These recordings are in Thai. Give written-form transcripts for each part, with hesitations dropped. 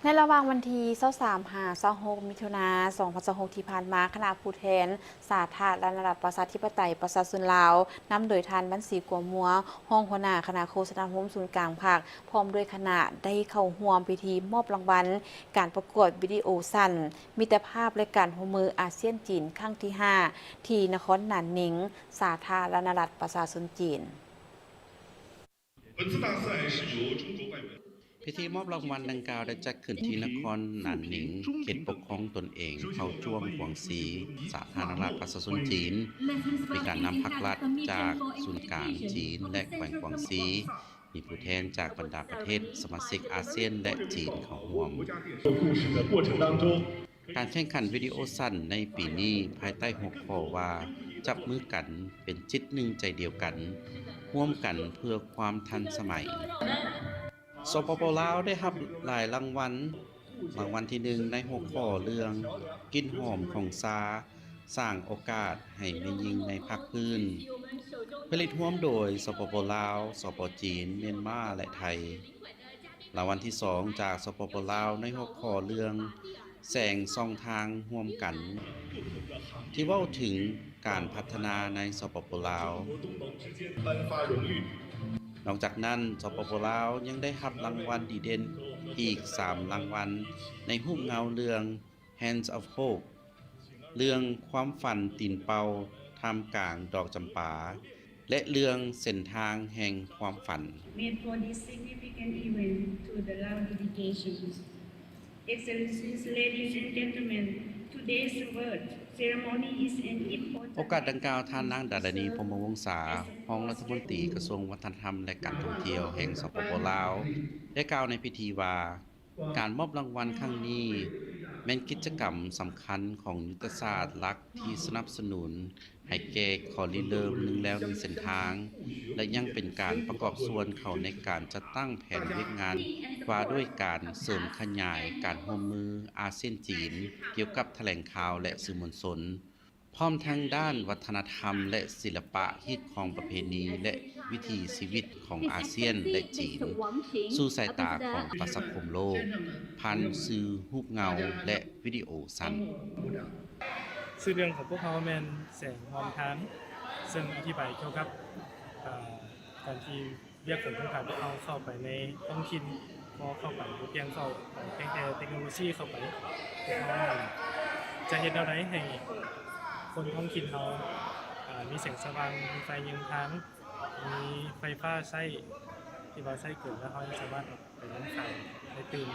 ในระหว่างวันที่23-26 มิถุนายน 2026 ที่ผ่านมาคณะผู้แทนสาธารณรัฐประชาธิปไตยประชาชนลาวนำโดยท่านบัญชีกัวมัวรองหัวหน้าคณะโฆษณาหุ้มศูนย์กลางภาคพร้อมด้วยคณะได้เข้าร่วมพิธีมอบรางวัลการประกวดวิดีโอสั้นมิตรภาพและการร่วมมืออาเซียนจีนครั้งที่ 5 ที่นครหนานหนิงสาธารณรัฐประชาชนจีนพิธีมอบรางวัลดังกล่าวได้จัดขึ้นที่นครหนานหนิงเขตปกครองตนเองเผ่าจ้วงกวางซีสาธารณรัฐประชาชนจีนมีการนำพรรครัฐจากศูนย์กลางจีนและแขวงกวางซีมีผู้แทนจากบรรดาประเทศสมาชิกอาเซียนและจีนเข้าร่วมการแข่งขันวิดีโอสั้นในปีนี้ภายใต้หัวข้อว่าจับมือกันเป็นจิตหนึ่งใจเดียวกันร่วมกันเพื่อความทันสมัยสปป.ลาวได้รับหลายรางวัลที่1ในหัวข้อเรื่องกลิ่นหอมของซาสร้างโอกาสให้แม่หญิงในภาคพื้นผลิตร่วมโดยสปป.ลาวสปป.จีนเมียนมาและไทยรางวัลที่2จากสปป.ลาวในหัวข้อเรื่องแสงส่องทางร่วมกันที่เว้าถึงการพัฒนาในสปป.ลาวนอกจากนั้นสปป.ลาวยังได้รับรางวัลดีเด่นอีก3รางวัลในรูปเงาเรื่อง Hands of Hope เรื่องความฝันตีนเป่าท่ามกลางดอกจำปาและเรื่องเส้นทางแห่งความฝัน Excellencies, ladies and gentlemen, today's award ceremony is an โอกาสดังกล่าวท่านนางดารณีพรหมวงศารองรัฐมนตรีกระทรวงวัฒนธรรมและการท่องเที่ยวแห่งสปป.ลาวได้กล่าวในพิธีว่าการมอบรางวัลครั้งนี้แม่นกิจกรรมสำคัญของยุทธศาสตร์หลักที่สนับสนุนให้แก่คอริเริ่มหนึ่งแล้วหนึ่งเส้นทางและยังเป็นการประกอบส่วนเข้าในการจัดตั้งแผนเวียกงานว่าด้วยการเสริมขยายการร่วมมืออาเซียนจีนเกี่ยวกับแถลงข่าวและสื่อมวลชนพร้อมทั้งด้านวัฒนธรรมและศิลปะฮิตของประเพณีและวิถีชีวิตของอาเซียนและจีนสู่สายตาของประชาคมโลกผ่านสื่อรูปเงาและวิดีโอสั้นชื่อเรื่องของพวกเขาแมนแสงหอมทางซึ่งอธิบายเกี่ยวกับการที่เรียกผลของการพวกเขาเข้าไปในท้องถิ่นพอเข้าไปเพียงเข้าเพียงแต่เทคโนโลยีเข้าไปพวกเขาจะเห็นอะไรให้คนท้องถิ่นเขามีแสงสว่างมีไฟยืนทางมีไฟฟ้าใช้ที่ว่าใช้เกิดแล้วเขาสามารถไปน้ำขายได้ตื่น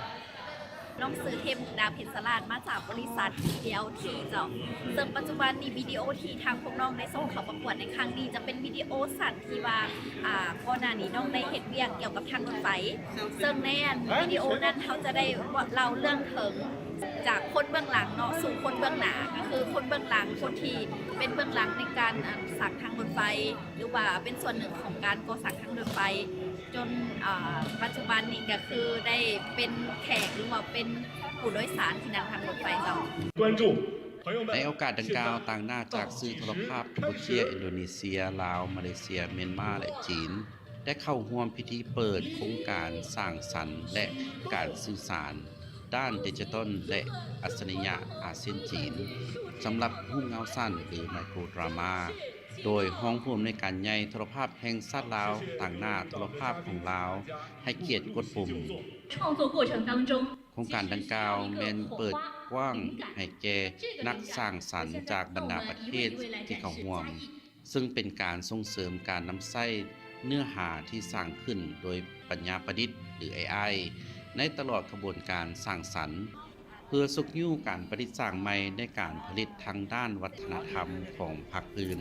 น้องซื้อเทมดาเพชรสลัดมาจากบริษัท TLT เจ้าซึ่งปัจจุบันนี้วิดีโอที่ทางพวกน้องได้ส่งเข้าประกวดในครั้งนี้จะเป็นวิดีโอสั้นที่ว่าก่อนหน้านี้น้องได้เฮ็ดเวียกเกี่ยวกับทางรถไฟซึ่งในวิดีโอนั้นเขาจะได้เล่าเรื่องถึงจากคนเบื้องหลังเนาะสู่คนเบื้องหน้าก็คือคนเบื้องหลังคนที่เป็นเบื้องหลังในการสร้างทางรถไฟหรือว่าเป็นส่วนหนึ่งของการก่อสร้างทางรถไฟจนปัจจุบันนี้ก็คือได้เป็นแขกหรือว่าเป็นผู้โดยสารที่นั่งทางรถไฟเจ้าในโอกาสดังกล่าวต่างหน้าจากสื่อโทรภาพกัมพูชาอินโดนีเซียลาวมาเลเซียเมียนมาและจีนได้เข้าร่วมพิธีเปิดโครงการสร้างสรรค์และการสื่อสารด้านดิจิทัลและอัจฉริยะอาเซียนจีนสำหรับรูปเงาสั้นหรือไมโครดราม่าโดยห้องผู้อำนวยการใหญ่โทรภาพแห่งชาติลาวต่างหน้าโทรภาพของลาวให้เกียรติกดปุ่มโครงการดังกล่าวแม่นเปิดกว้างให้แก่นักสร้างสรรค์จากบรรดาประเทศที่เข้าร่วมซึ่งเป็นการส่งเสริมการนำใช้เนื้อหาที่สร้างขึ้นโดยปัญญาประดิษฐ์หรือ AI ในตลอดกระบวนการสร้างสรรค์เพื่อสุกยู่การประดิษฐ์สร้างใหม่ในการผลิตทางด้านวัฒนธรรมของภาคพื้น